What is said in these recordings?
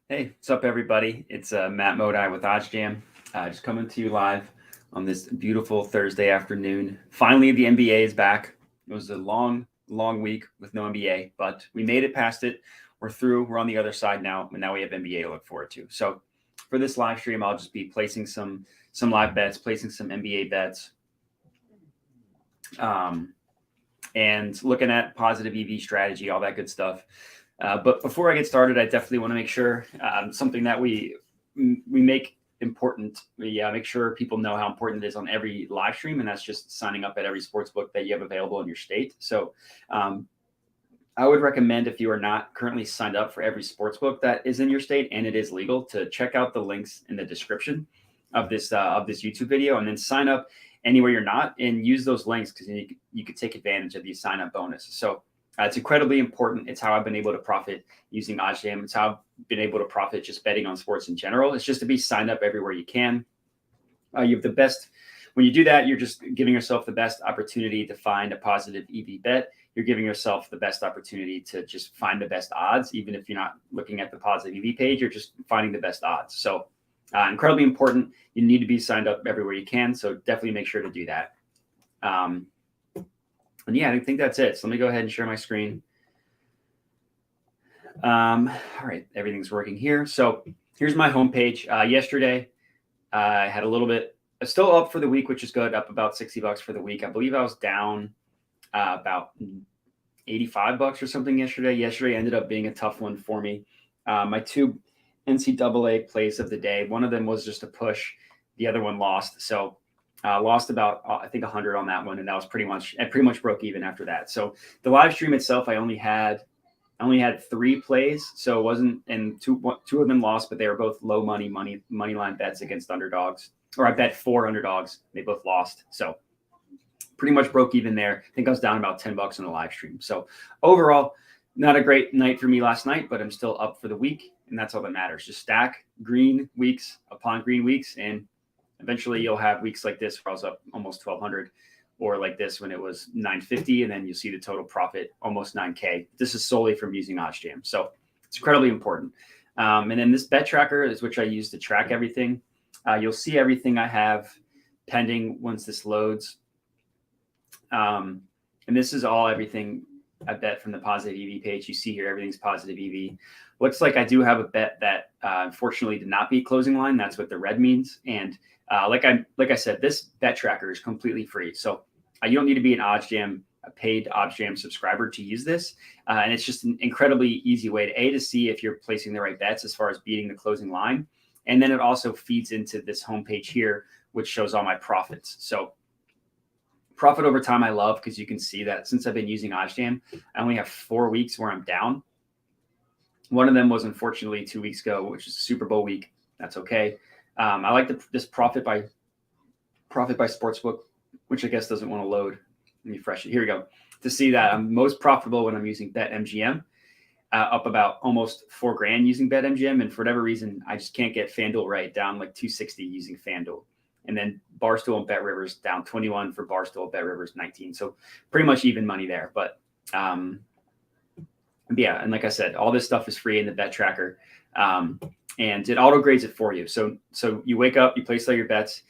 Hey, what's up, everybody? It's Matt Modi with OddsJam. Just coming to you live on this beautiful Thursday afternoon. Finally, the NBA is back. It was a long week with no NBA, but we made it past it. We're through. We're on the other side now, and now we have NBA to look forward to. So, for this live stream, I'll just be placing some live bets, placing some NBA bets, and looking at positive EV strategy, all that good stuff. But before I get started, I definitely want to make sure something that we make important. We make sure people know how important it is on every live stream, and that's just signing up at every sportsbook that you have available in your state. So I would recommend, if you are not currently signed up for every sportsbook that is in your state and it is legal, to check out the links in the description of this YouTube video, and then sign up anywhere you're not, and use those links because you could take advantage of the sign up bonus. So it's incredibly important. It's how I've been able to profit using OddsJam. It's how I've been able to profit just betting on sports in general. It's just to be signed up everywhere you can. You have the best. When you do that, you're just giving yourself the best opportunity to find a positive EV bet. You're giving yourself the best opportunity to just find the best odds. Even if you're not looking at the positive EV page, you're just finding the best odds. So incredibly important. You need to be signed up everywhere you can. So definitely make sure to do that. And yeah, I think that's it. So let me go ahead and share my screen. All right, everything's working here. So here's my homepage. Yesterday, I had a little bit, still up for the week, which is good, up about $60 for the week. I believe I was down about $85 or something yesterday. Yesterday ended up being a tough one for me. My two NCAA plays of the day, one of them was just a push. The other one lost. So lost about, I think, 100 on that one. And that was pretty much broke even after that. So the live stream itself, I only had 3 plays. So it wasn't, and two of them lost, but they were both low money line bets against underdogs, or I bet 4 underdogs. They both lost. So pretty much broke even there. I think I was down about $10 on the live stream. So overall, not a great night for me last night, but I'm still up for the week. And that's all that matters. Just stack green weeks upon green weeks. And eventually you'll have weeks like this where I was up almost 1,200, or like this when it was 950, and then you see the total profit almost 9K. This is solely from using OddsJam. So it's incredibly important. And then this bet tracker is which I use to track everything. You'll see everything I have pending once this loads. And this is everything I bet from the positive EV page. You see here, everything's positive EV. Looks like I do have a bet that unfortunately did not beat closing line. That's what the red means. And like I said, this bet tracker is completely free. So you don't need to be a paid OddsJam subscriber to use this. And it's just an incredibly easy way to see if you're placing the right bets as far as beating the closing line. And then it also feeds into this homepage here, which shows all my profits. So profit over time I love, because you can see that since I've been using OddsJam, I only have 4 weeks where I'm down. One of them was unfortunately 2 weeks ago, which is a Super Bowl week. That's okay. I like this profit by sportsbook, which I guess doesn't want to load. Let me refresh it. Here we go. To see that I'm most profitable when I'm using BetMGM, up about almost $4,000 using BetMGM, and for whatever reason, I just can't get FanDuel right, down like 260 using FanDuel. And then Barstool and BetRivers down 21 for Barstool, BetRivers 19. So pretty much even money there. But yeah, and like I said, all this stuff is free in the bet tracker, and it auto grades it for you. So you wake up, you place all your bets.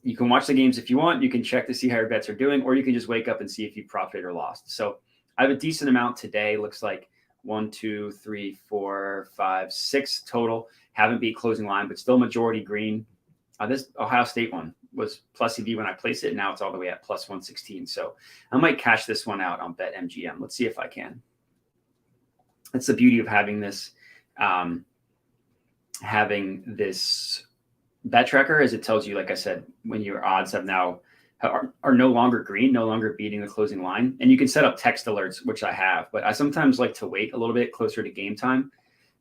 You can watch the games if you want. You can check to see how your bets are doing, or you can just wake up and see if you profited or lost. So I have a decent amount today. Looks like 1, 2, 3, 4, 5, 6 total. Haven't beat closing line, but still majority green. This Ohio State one was plus EV when I placed it. Now it's all the way at plus 116. So I might cash this one out on BetMGM. Let's see if I can. That's the beauty of having this bet tracker, is it tells you, like I said, when your odds are no longer green, no longer beating the closing line. And you can set up text alerts, which I have, but I sometimes like to wait a little bit closer to game time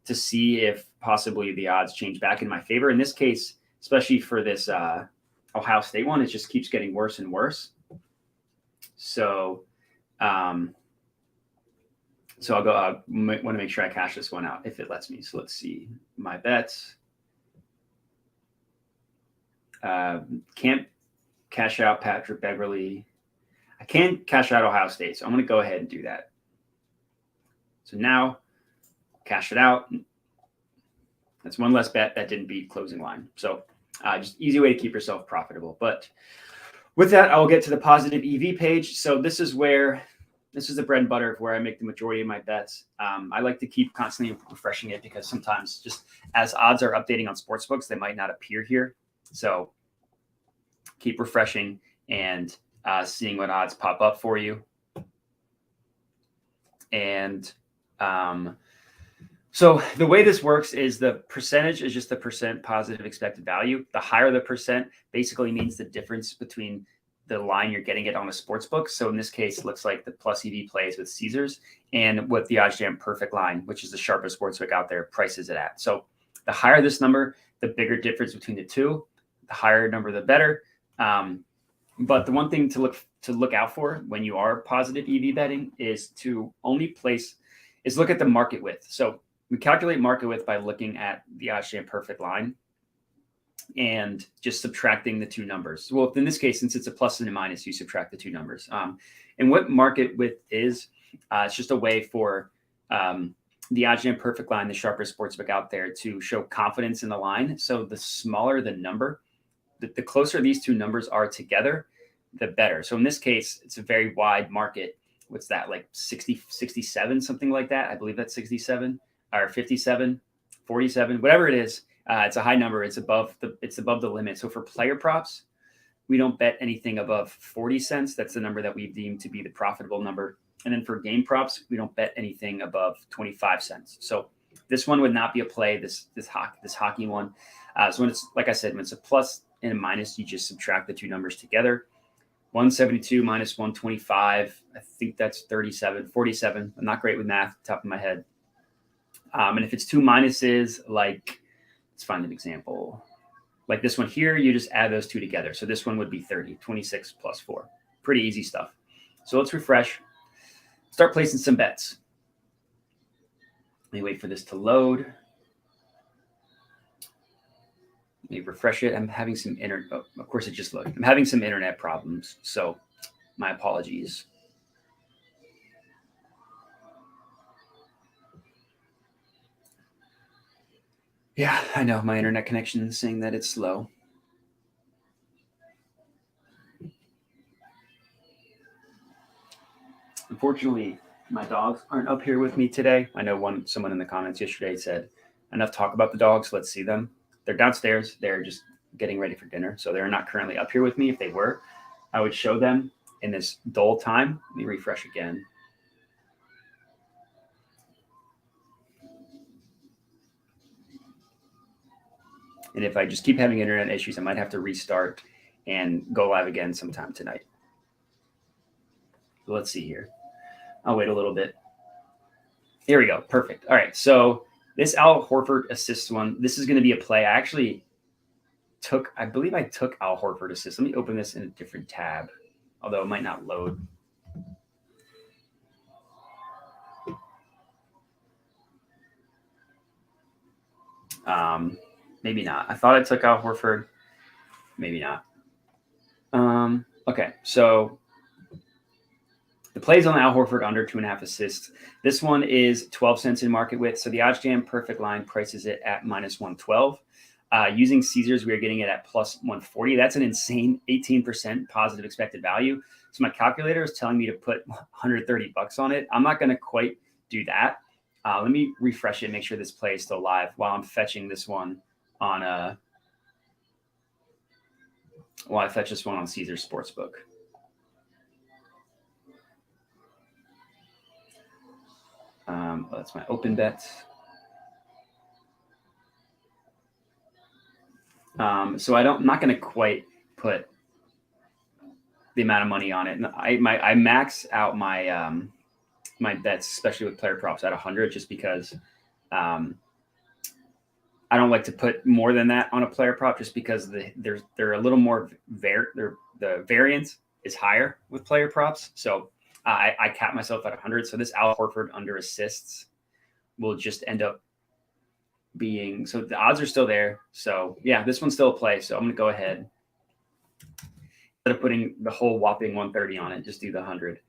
to see if possibly the odds change back in my favor. In this case, especially for this Ohio State one, it just keeps getting worse and worse. So I'll go, want to make sure I cash this one out if it lets me. So let's see my bets. Can't cash out Patrick Beverly. I can't cash out Ohio State. So I'm going to go ahead and do that. So now cash it out. That's one less bet that didn't beat closing line. So just easy way to keep yourself profitable. But with that, I will get to the positive EV page. So this is the bread and butter of where I make the majority of my bets. I like to keep constantly refreshing it because sometimes just as odds are updating on sportsbooks, they might not appear here. So keep refreshing and seeing what odds pop up for you. And so the way this works is the percentage is just the percent positive expected value. The higher the percent basically means the difference between the line you're getting it on a sports book. So in this case, it looks like the plus EV plays with Caesars and what the OddsJam perfect line, which is the sharpest sportsbook out there, prices it at. So the higher this number, the bigger difference between the two. The higher number, the better. But the one thing to look out for when you are positive EV betting is to look at the market width. So we calculate market width by looking at the OddsJam perfect line and just subtracting the two numbers. Well, in this case, since it's a plus and a minus, you subtract the two numbers. And what market width is, it's just a way for the OddsJam perfect line, the sharpest sportsbook out there, to show confidence in the line. So the smaller the number, the closer these two numbers are together, the better. So in this case, it's a very wide market. What's that, like 60, 67, something like that? I believe that's 67 or 57, 47, whatever it is. It's a high number. It's above the limit. So for player props, we don't bet anything above 40 cents. That's the number that we deem to be the profitable number. And then for game props, we don't bet anything above 25 cents. So this one would not be a play, this hockey one. So when it's, like I said, when it's a plus and a minus, you just subtract the two numbers together. 172 minus 125, I think that's 47. I'm not great with math, top of my head. And if it's two minuses, like, let's find an example. Like this one here, you just add those two together. So this one would be 30, 26 plus 4. Pretty easy stuff. So let's refresh. Start placing some bets. Let me wait for this to load. Let me refresh it. I'm having some of course it just loaded. I'm having some internet problems, so my apologies. Yeah, I know my internet connection is saying that it's slow. Unfortunately, my dogs aren't up here with me today. I know someone in the comments yesterday said, enough talk about the dogs, let's see them. They're downstairs. They're just getting ready for dinner. So they're not currently up here with me. If they were, I would show them in this dull time. Let me refresh again. And if I just keep having internet issues, I might have to restart and go live again sometime tonight. So let's see here. I'll wait a little bit. Here we go. Perfect. All right. So this Al Horford assist one, this is going to be a play. I believe I took Al Horford assist. Let me open this in a different tab, although it might not load. Maybe not. I thought I took Al Horford. Maybe not. Okay. So the plays on Al Horford under 2.5 assists. This one is 12 cents in market width. So the OddsJam perfect line prices it at minus 112. Using Caesars, we are getting it at plus 140. That's an insane 18% positive expected value. So my calculator is telling me to put 130 bucks on it. I'm not going to quite do that. Let me refresh it, make sure this play is still live while I'm fetching this one on while I fetch this one on Caesars Sportsbook. That's my open bet. So I'm not going to quite put the amount of money on it. And I max out my my bets, especially with player props, at 100, just because I don't like to put more than that on a player prop, just because they're a little more the variance is higher with player props. So I cap myself at 100. So this Al Horford under assists will just end up being, so the odds are still there. So yeah, this one's still a play. So I'm going to go ahead, instead of putting the whole whopping 130 on it, just do the 100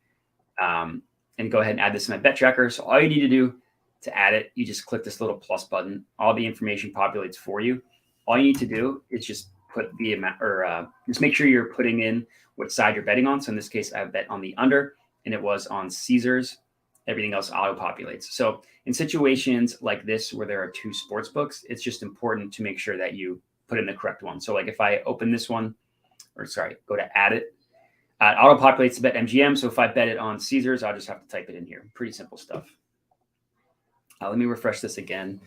and go ahead and add this to my bet tracker. So all you need to do To add it, you just click this little plus button. All the information populates for you. All you need to do is just put the amount, or just make sure you're putting in what side you're betting on. So in this case, I bet on the under, and it was on Caesars. Everything else auto-populates. So in situations like this where there are two sports books, it's just important to make sure that you put in the correct one. So like if I open this one, or sorry, go to add it, auto-populates to bet MGM. So if I bet it on Caesars, I'll just have to type it in here. Pretty simple stuff. Let me refresh this again.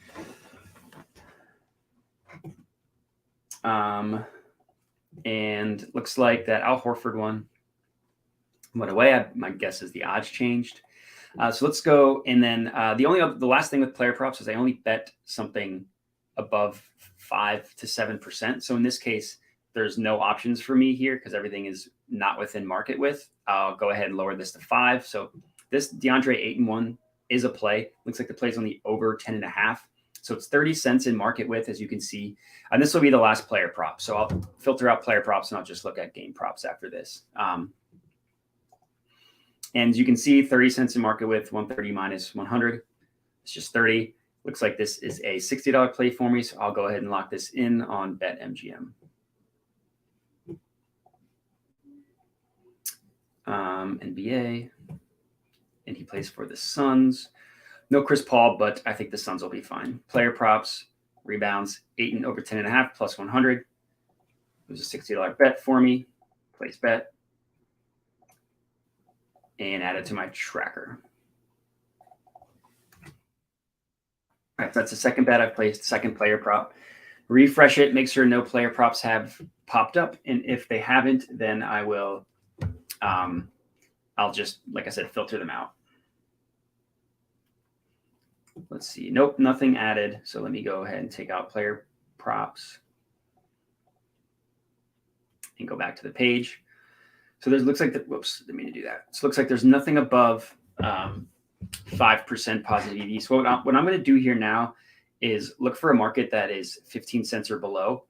And looks like that Al Horford one went away. My guess is the odds changed. So let's go. And then the last thing with player props is I only bet something above 5 to 7%. So in this case, there's no options for me here because everything is not within market width. I'll go ahead and lower this to 5. So this DeAndre Ayton one is a play. Looks like the play's on the over 10.5. So it's 30 cents in market width, as you can see. And this will be the last player prop. So I'll filter out player props and I'll just look at game props after this. And as you can see, 30 cents in market width, 130 minus 100. It's just 30. Looks like this is a $60 play for me. So I'll go ahead and lock this in on BetMGM. NBA. And he plays for the Suns. No Chris Paul, but I think the Suns will be fine. Player props, rebounds, Ayton over 10.5 plus 100. It was a $60 bet for me. Place bet. And add it to my tracker. All right, so that's the second bet I've placed, second player prop. Refresh it, make sure no player props have popped up. And if they haven't, then I will, I'll just, like I said, filter them out. Let's see. Nope, nothing added. So let me go ahead and take out player props and go back to the page. So there looks like whoops, didn't mean to do that. So it looks like there's nothing above 5% positive EV. So what I'm going to do here now is look for a market that is 15 cents or below.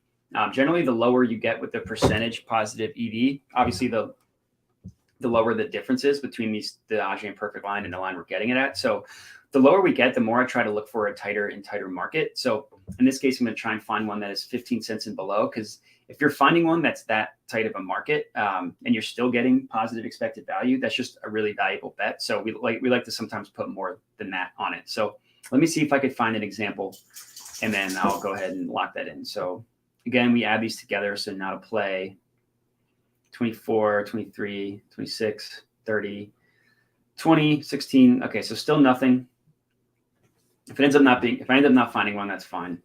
Generally, the lower you get with the percentage positive EV, obviously the lower the difference is between the OddsJam perfect line and the line we're getting it at. So the lower we get, the more I try to look for a tighter and tighter market. So in this case, I'm going to try and find one that is 15 cents and below, because if you're finding one that's that tight of a market and you're still getting positive expected value, that's just a really valuable bet. So we like to sometimes put more than that on it. So let me see if I could find an example, and then I'll go ahead and lock that in. So again, we add these together. So now to play 24, 23, 26, 30, 20, 16. Okay, so still nothing. If I end up not finding one, that's fine.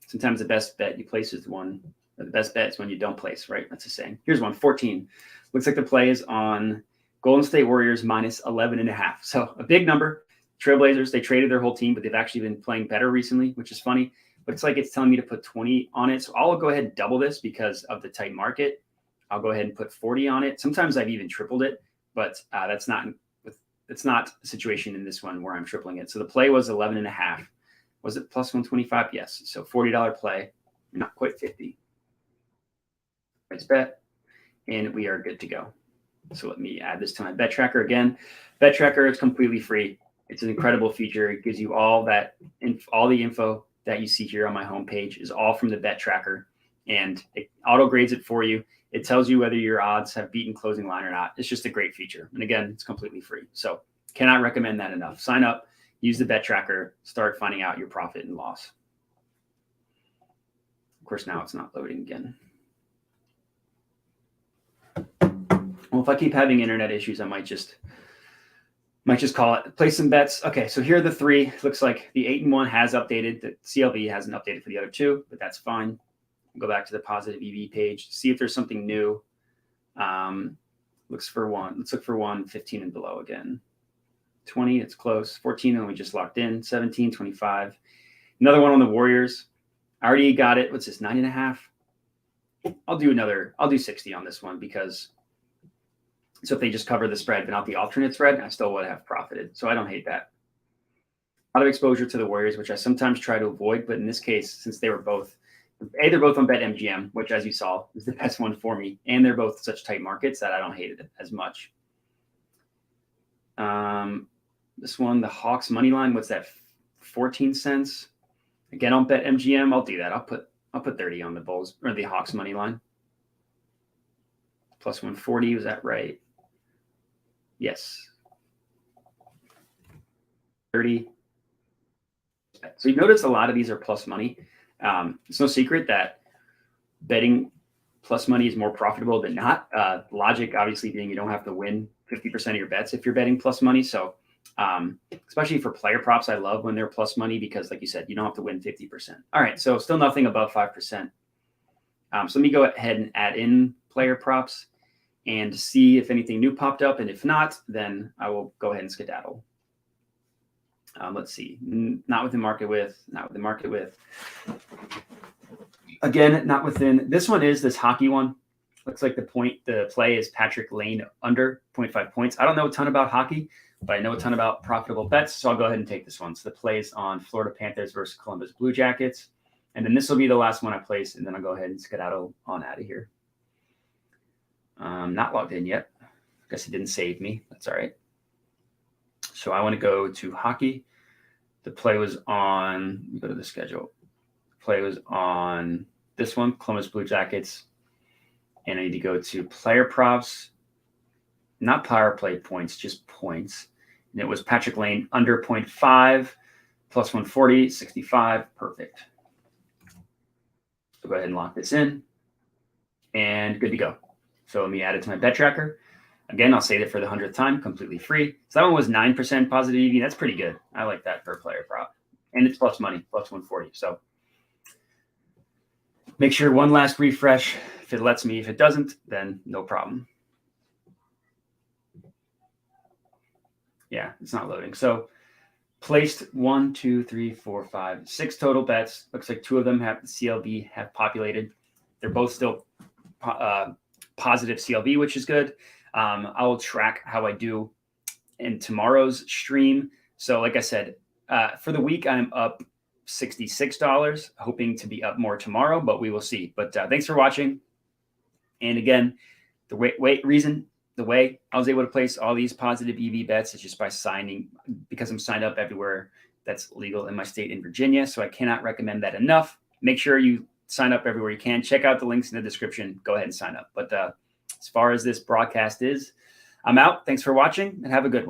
Sometimes the best bet you place is the one, or the best bet is when you don't place, right? That's the saying. Here's one, 14. Looks like the play is on Golden State Warriors minus 11.5. So a big number. Trailblazers, they traded their whole team, but they've actually been playing better recently, which is funny. But it's like it's telling me to put 20 on it. So I'll go ahead and double this because of the tight market. I'll go ahead and put 40 on it. Sometimes I've even tripled it, but it's not a situation in this one where I'm tripling it. So the play was 11.5. Was it plus 125? Yes. So $40 play, not quite 50. Let's bet, and we are good to go. So let me add this to my bet tracker again. Bet tracker is completely free. It's an incredible feature. It gives you all the info that you see here on my homepage is all from the bet tracker, and it auto grades it for you. It tells you whether your odds have beaten closing line or not. It's just a great feature. And again, it's completely free. So cannot recommend that enough. Sign up, use the bet tracker, start finding out your profit and loss. Of course, now it's not loading again. Well, if I keep having internet issues, I might just call it, place some bets. Okay, so here are the three. Looks like the 8-1 has updated. The CLV hasn't updated for the other two, but that's fine. Go back to the positive EV page, see if there's something new. Looks for one. Let's look for one 15 and below again. 20, it's close. 14, and we just locked in. 17, 25. Another one on the Warriors. I already got it. What's this, 9.5? I'll do 60 on this one because so if they just cover the spread but not the alternate spread, I still would have profited. So I don't hate that. A lot of exposure to the Warriors, which I sometimes try to avoid, but in this case, since they're both on BetMGM, which as you saw is the best one for me, and they're both such tight markets that I don't hate it as much. This one, the Hawks money line, what's that? 14 cents. Again, on Bet MGM, I'll do that. I'll put 30 on the Bulls or the Hawks money line. Plus 140, was that right? Yes. 30. So you notice a lot of these are plus money. It's no secret that betting plus money is more profitable than not. Logic, obviously, being you don't have to win 50% of your bets if you're betting plus money. So especially for player props, I love when they're plus money because, like you said, you don't have to win 50%. All right, so still nothing above 5%. So let me go ahead and add in player props and see if anything new popped up. And if not, then I will go ahead and skedaddle. Let's see. Not within market width. Not within market width. Again, not within. This one is this hockey one. Looks like the play is Patrick Lane under 0.5 points. I don't know a ton about hockey, but I know a ton about profitable bets. So I'll go ahead and take this one. So the play is on Florida Panthers versus Columbus Blue Jackets. And then this will be the last one I place. And then I'll go ahead and skedaddle on out of here. Not logged in yet. Guess it didn't save me. That's all right. So I want to go to hockey. The play was on, let me go to the schedule. The play was on this one, Columbus Blue Jackets. And I need to go to player props, not power play points, just points. And it was Patrick Lane under 0.5, plus 140, 65, perfect. So go ahead and lock this in and good to go. So let me add it to my bet tracker. Again, I'll say that for the 100th time, completely free. So that one was 9% positive EV. That's pretty good. I like that for a player prop. And it's plus money, plus 140. So make sure one last refresh. If it lets me, if it doesn't, then no problem. Yeah, it's not loading. So placed 1, 2, 3, 4, 5, 6 total bets. Looks like 2 of them have the CLV have populated. They're both still positive CLV, which is good. I will track how I do in tomorrow's stream. So like I said, for the week, I'm up $66, hoping to be up more tomorrow, but we will see. But thanks for watching. And again, the way I was able to place all these positive EV bets is just by signing, because I'm signed up everywhere that's legal in my state in Virginia. So I cannot recommend that enough. Make sure you sign up everywhere you can. Check out the links in the description. Go ahead and sign up. But as far as this broadcast is, I'm out. Thanks for watching and have a good one.